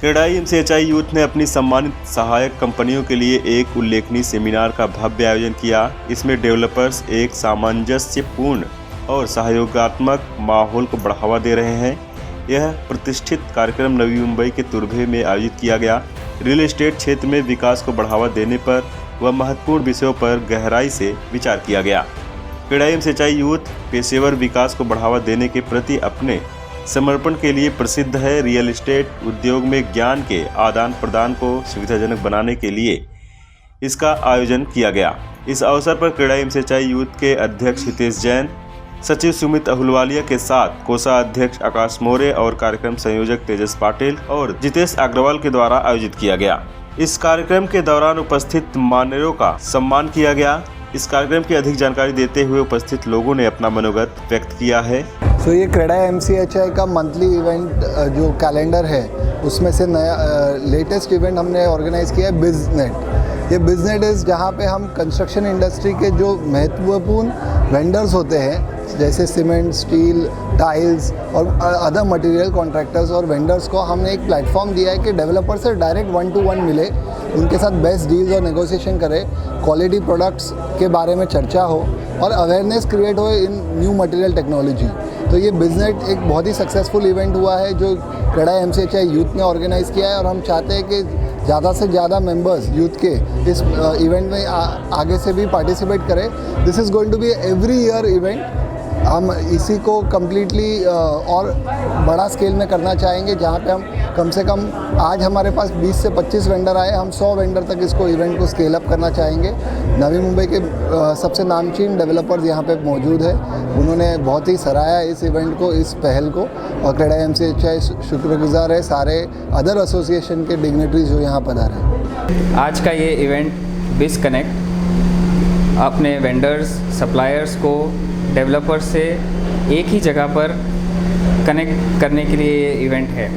CREDAI एमसीएचआई youth ने अपनी सम्मानित सहायक कंपनियों के लिए एक उल्लेखनीय सेमिनार का भव्य आयोजन किया। इसमें डेवलपर्स एक सामंजस्यपूर्ण और सहयोगात्मक माहौल को बढ़ावा दे रहे हैं। यह प्रतिष्ठित कार्यक्रम नवी मुंबई के तुर्भे में आयोजित किया गया। रियल एस्टेट क्षेत्र में विकास को बढ़ावा देने पर व महत्वपूर्ण विषयों पर गहराई से विचार किया गया। क्रेडाई एमसीएचआई यूथ पेशेवर विकास को बढ़ावा देने के प्रति अपने समर्पण के लिए प्रसिद्ध है। रियल एस्टेट उद्योग में ज्ञान के आदान प्रदान को सुविधाजनक बनाने के लिए इसका आयोजन किया गया। इस अवसर पर क्रेडाई एमसीएचआई यूथ के अध्यक्ष हितेश जैन, सचिव सुमित अहुलवालिया के साथ कोषाध्यक्ष आकाश मौर्य और कार्यक्रम संयोजक तेजस पाटिल और जितेश अग्रवाल के द्वारा आयोजित किया गया। इस कार्यक्रम के दौरान उपस्थित मान्यवरों का सम्मान किया गया। इस कार्यक्रम की अधिक जानकारी देते हुए उपस्थित लोगों ने अपना मनोगत व्यक्त किया है। ये क्रेडाई एमसीएचआई का मंथली इवेंट जो कैलेंडर है उसमें से नया लेटेस्ट इवेंट हमने ऑर्गेनाइज किया है बिजनेट। ये बिजनेट इज़ जहाँ पे हम कंस्ट्रक्शन इंडस्ट्री के जो महत्वपूर्ण वेंडर्स होते हैं जैसे सीमेंट, स्टील, टाइल्स और अदर मटेरियल कॉन्ट्रैक्टर्स और वेंडर्स को हमने एक प्लेटफॉर्म दिया है कि डेवलपर से डायरेक्ट 1-to-1 मिले, उनके साथ बेस्ट डील्स और नेगोशिएशन करें, क्वालिटी प्रोडक्ट्स के बारे में चर्चा हो और अवेयरनेस क्रिएट हो इन न्यू मटेरियल टेक्नोलॉजी। तो ये बिजनेट एक बहुत ही सक्सेसफुल इवेंट हुआ है जो क्रेडाई एमसीएचआई यूथ ने ऑर्गेनाइज़ किया है और हम चाहते हैं कि ज़्यादा से ज़्यादा मेंबर्स यूथ के इस इवेंट में आगे से भी पार्टिसिपेट करें। This is going to be every year event. हम इसी को कम्प्लीटली और बड़ा स्केल में करना चाहेंगे जहाँ पे हम कम से कम आज हमारे पास 20 से 25 वेंडर आए, हम 100 वेंडर तक इसको इवेंट को स्केल अप करना चाहेंगे। नवी मुंबई के सबसे नामचीन डेवलपर्स यहाँ पे मौजूद है, उन्होंने बहुत ही सराहा इस इवेंट को, इस पहल को, और क्रेडाई एमसीएचआई शुक्रगुजार है सारे अदर एसोसिएशन के डिग्नेटरीज जो यहाँ पधारे हैं। आज का ये इवेंट बिज कनेक्ट अपने वेंडर्स, सप्लायर्स को डेवलपर्स से एक ही जगह पर कनेक्ट करने के लिए ये इवेंट है।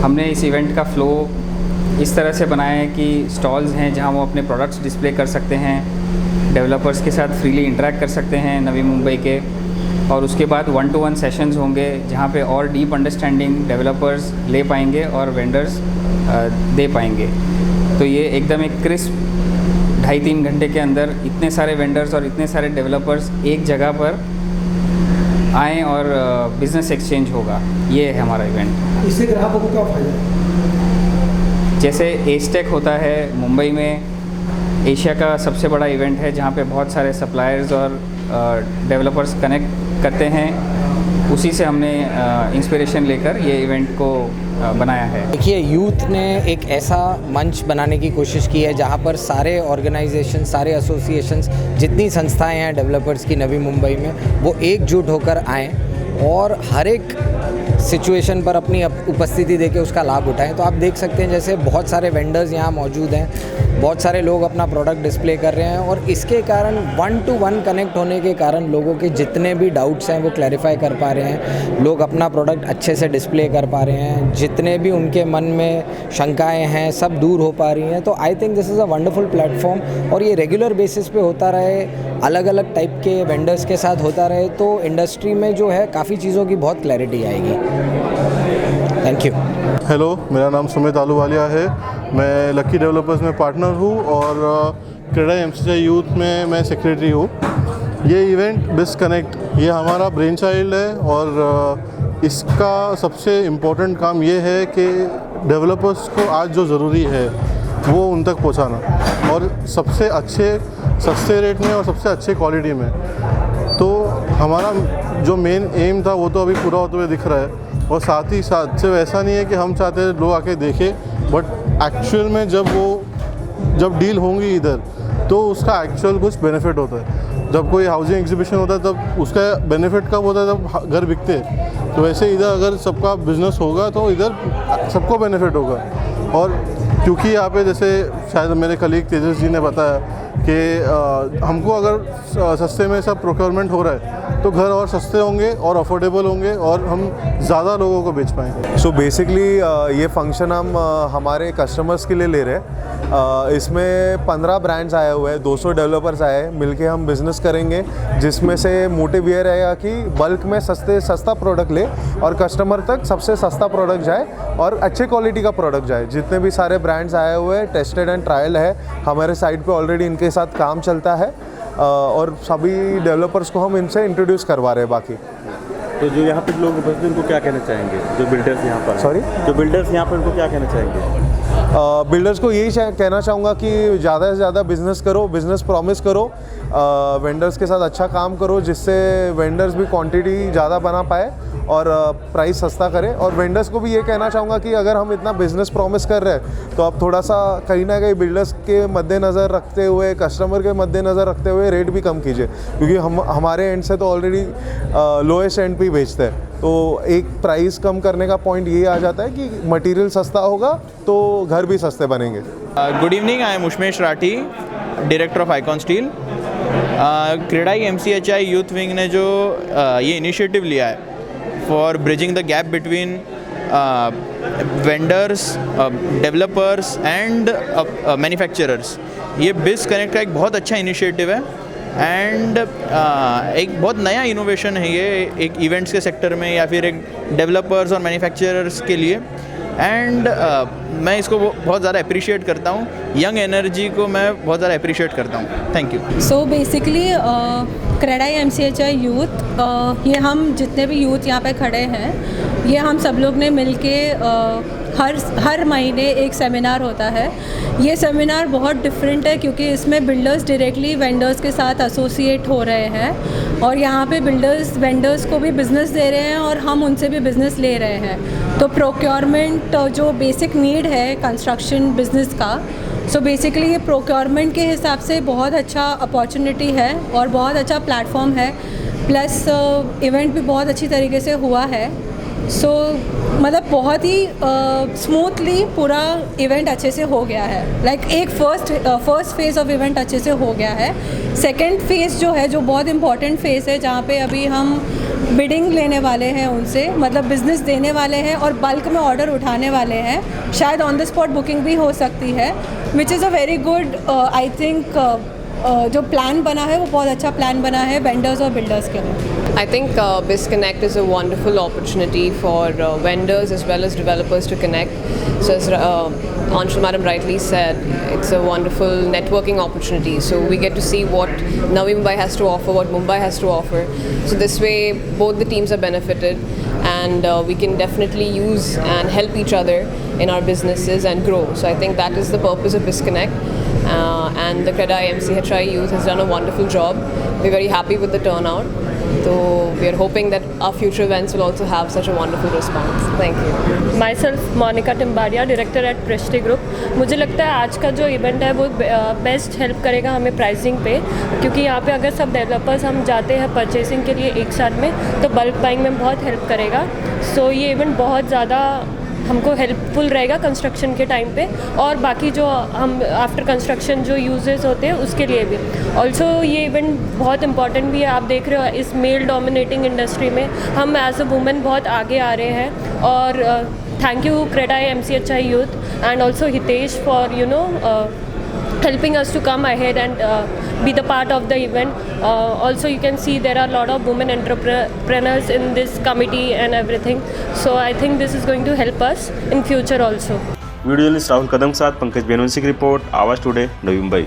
हमने इस इवेंट का फ़्लो इस तरह से बनाया है कि स्टॉल्स हैं जहां वो अपने प्रोडक्ट्स डिस्प्ले कर सकते हैं, डेवलपर्स के साथ फ्रीली इंटरेक्ट कर सकते हैं नवी मुंबई के, और उसके बाद 1-to-1 सेशंस होंगे जहां पे और डीप अंडरस्टैंडिंग डेवलपर्स ले पाएंगे और वेंडर्स दे पाएंगे। तो ये एकदम एक क्रिस्प 2.5-3 घंटे के अंदर इतने सारे वेंडर्स और इतने सारे डेवलपर्स एक जगह पर आएँ और बिज़नेस एक्सचेंज होगा। ये है हमारा इवेंट। इससे ग्राहकों को क्या फ़ायदा है? जैसे एस्टेक होता है मुंबई में, एशिया का सबसे बड़ा इवेंट है जहाँ पे बहुत सारे सप्लायर्स और डेवलपर्स कनेक्ट करते हैं। उसी से हमने इंस्पिरेशन लेकर ये इवेंट को बनाया है। देखिए, यूथ ने एक ऐसा मंच बनाने की कोशिश की है जहाँ पर सारे ऑर्गेनाइजेशन, सारे एसोसिएशंस, जितनी संस्थाएं हैं डेवलपर्स की नवी मुंबई में, वो एकजुट होकर आएँ और हर एक सिचुएशन पर अपनी उपस्थिति देके उसका लाभ उठाएं। तो आप देख सकते हैं जैसे बहुत सारे वेंडर्स यहाँ मौजूद हैं, बहुत सारे लोग अपना प्रोडक्ट डिस्प्ले कर रहे हैं और इसके कारण 1-to-1 कनेक्ट होने के कारण लोगों के जितने भी डाउट्स हैं वो क्लैरिफाई कर पा रहे हैं, लोग अपना प्रोडक्ट अच्छे से डिस्प्ले कर पा रहे हैं, जितने भी उनके मन में शंकाएँ हैं सब दूर हो पा रही हैं। तो I think this is a wonderful platform और ये रेगुलर बेसिस पे होता रहे, अलग अलग टाइप के वेंडर्स के साथ होता रहे तो इंडस्ट्री में जो है काफ़ी चीज़ों की बहुत क्लैरिटी आएगी। Thank you. हेलो, मेरा नाम सुमित अहुलवालिया है। मैं लकी डेवलपर्स में पार्टनर हूँ और क्रेडाई एमसीएचआई यूथ में मैं सेक्रेटरी हूँ। ये इवेंट बिज कनेक्ट ये हमारा ब्रेन चाइल्ड है और इसका सबसे इम्पोर्टेंट काम ये है कि डेवलपर्स को आज जो ज़रूरी है वो उन तक पहुँचाना और सबसे अच्छे सस्ते रेट में और सबसे अच्छे क्वालिटी में। तो हमारा जो मेन एम था वो तो अभी पूरा होते हुए दिख रहा है और साथ ही साथ सिर्फ ऐसा नहीं है कि हम चाहते हैं लोग आके देखें, बट एक्चुअल में जब डील होंगी इधर तो उसका एक्चुअल कुछ बेनिफिट होता है। जब कोई हाउसिंग एग्जीबिशन होता है तब उसका बेनिफिट कब होता है, जब घर बिकते हैं। तो वैसे इधर अगर सबका बिजनेस होगा तो इधर सबको बेनिफिट होगा। और क्योंकि यहाँ पे जैसे शायद मेरे कलीग तेजस जी ने बताया कि हमको अगर सस्ते में सब प्रोक्योरमेंट हो रहा है तो घर और सस्ते होंगे और अफोर्डेबल होंगे और हम ज़्यादा लोगों को बेच पाएंगे। सो बेसिकली ये फंक्शन हम हमारे कस्टमर्स के लिए ले रहे हैं। इसमें 15 ब्रांड्स आए हुए हैं, 200 डेवलपर्स आए हैं, मिलके हम बिज़नेस करेंगे, जिसमें से मोटिव ये रहेगा कि बल्क में सस्ता प्रोडक्ट ले और कस्टमर तक सबसे सस्ता प्रोडक्ट जाए और अच्छे क्वालिटी का प्रोडक्ट जाए। जितने भी सारे ब्रांड्स आए हुए हैं टेस्टेड एंड ट्रायल है, हमारे साइट पे ऑलरेडी इनके साथ काम चलता है और सभी डेवलपर्स को हम इनसे इंट्रोड्यूस करवा रहे हैं। बाकी तो जो यहाँ पे लोग बचते हैं उनको क्या कहना चाहेंगे, जो बिल्डर्स यहाँ पर, सॉरी, जो बिल्डर्स यहाँ पर, उनको क्या कहना चाहेंगे? बिल्डर्स को यही कहना चाहूँगा कि ज़्यादा से ज़्यादा बिज़नेस करो, बिज़नेस प्रॉमिस करो, वेंडर्स के साथ अच्छा काम करो, जिससे वेंडर्स भी क्वांटिटी ज़्यादा बना पाए और प्राइस सस्ता करें। और वेंडर्स को भी ये कहना चाहूँगा कि अगर हम इतना बिज़नेस प्रॉमिस कर रहे हैं तो आप थोड़ा सा कहीं ना कहीं बिल्डर्स के मद्देनज़र रखते हुए, कस्टमर के मद्देनज़र रखते हुए रेट भी कम कीजिए, क्योंकि हमारे एंड से तो ऑलरेडी लोएस्ट एंड पे बेचते हैं। तो एक प्राइस कम करने का पॉइंट ये आ जाता है कि मटेरियल सस्ता होगा तो घर भी सस्ते बनेंगे। Good evening, I am Ushmesh Rathi, director of Icon Steel. CREDAI MCHI youth wing ने जो ये इनिशिएटिव लिया है for bridging the gap between vendors, developers and manufacturers, ये बिज़ कनेक्ट का एक बहुत अच्छा इनिशिएटिव है एंड एक बहुत नया इनोवेशन है ये एक इवेंट्स के सेक्टर में या फिर एक डेवलपर्स और मैन्युफैक्चरर्स के लिए। एंड मैं इसको बहुत ज़्यादा अप्रिशिएट करता हूँ, यंग एनर्जी को मैं बहुत ज़्यादा अप्रिशिएट करता हूँ। Thank you. So basically CREDAI MCHI youth, ये हम जितने भी यूथ यहाँ पे खड़े हैं, ये हम सब लोग ने मिलके हर महीने एक सेमिनार होता है। ये सेमिनार बहुत डिफरेंट है क्योंकि इसमें बिल्डर्स डायरेक्टली वेंडर्स के साथ एसोसिएट हो रहे हैं और यहाँ पे बिल्डर्स वेंडर्स को भी बिज़नेस दे रहे हैं और हम उनसे भी बिज़नेस ले रहे हैं। तो प्रोक्योरमेंट जो बेसिक नीड है कंस्ट्रक्शन बिज़नेस का, सो बेसिकली ये प्रोक्योरमेंट के हिसाब से बहुत अच्छा अपॉर्चुनिटी है और बहुत अच्छा प्लेटफॉर्म है। प्लस इवेंट भी बहुत अच्छी तरीके से हुआ है। सो मतलब बहुत ही स्मूथली पूरा इवेंट अच्छे से हो गया है। लाइक एक फर्स्ट फेज़ ऑफ इवेंट अच्छे से हो गया है। सेकंड फेज़ जो है, जो बहुत इम्पॉर्टेंट फेज़ है, जहाँ पे अभी हम बिडिंग लेने वाले हैं उनसे, मतलब बिज़नेस देने वाले हैं और बल्क में ऑर्डर उठाने वाले हैं। शायद ऑन द स्पॉट बुकिंग भी हो सकती है, which is a very good I think जो प्लान बना है वो बहुत अच्छा प्लान बना है वेंडर्स और बिल्डर्स के लिए। I think BizConnect is a wonderful opportunity for vendors as well as developers to connect. So as Anshul Madam rightly said, it's a wonderful networking opportunity. So we get to see what Navi Mumbai has to offer, what Mumbai has to offer. So this way both the teams are benefited and we can definitely use and help each other in our businesses and grow. So I think that is the purpose of BizConnect. And the Credai MCHI youth has done a wonderful job. We're very happy with the turnout. So we are hoping that our future events will also have such a wonderful response. Thank you. Myself Monica Timbadia, Director at Prishti Group. मुझे लगता है आज का जो event है वो best help करेगा हमें प्राइसिंग पे, क्योंकि यहाँ पे अगर सब डेवलपर्स हम जाते हैं परचेसिंग के लिए एक साथ में तो बल्क बाइंग में बहुत हेल्प करेगा। सो ये इवेंट बहुत ज़्यादा हमको हेल्पफुल रहेगा कंस्ट्रक्शन के टाइम पे और बाकी जो हम आफ्टर कंस्ट्रक्शन जो यूजेस होते हैं उसके लिए भी। ऑल्सो ये इवेंट बहुत इंपॉर्टेंट भी है। आप देख रहे हो इस मेल डोमिनेटिंग इंडस्ट्री में हम एज अ वुमेन बहुत आगे आ रहे हैं और thank you CREDAI MCHI youth and also Hitesh for helping us to come ahead and be the part of the event. Also you can see there are a lot of women entrepreneurs in this committee and everything. So I think this is going to help us in future also. Video journalist Rahul Kadam के साथ पंकज बेनवंशी की report, आवाज़ today, Navi Mumbai.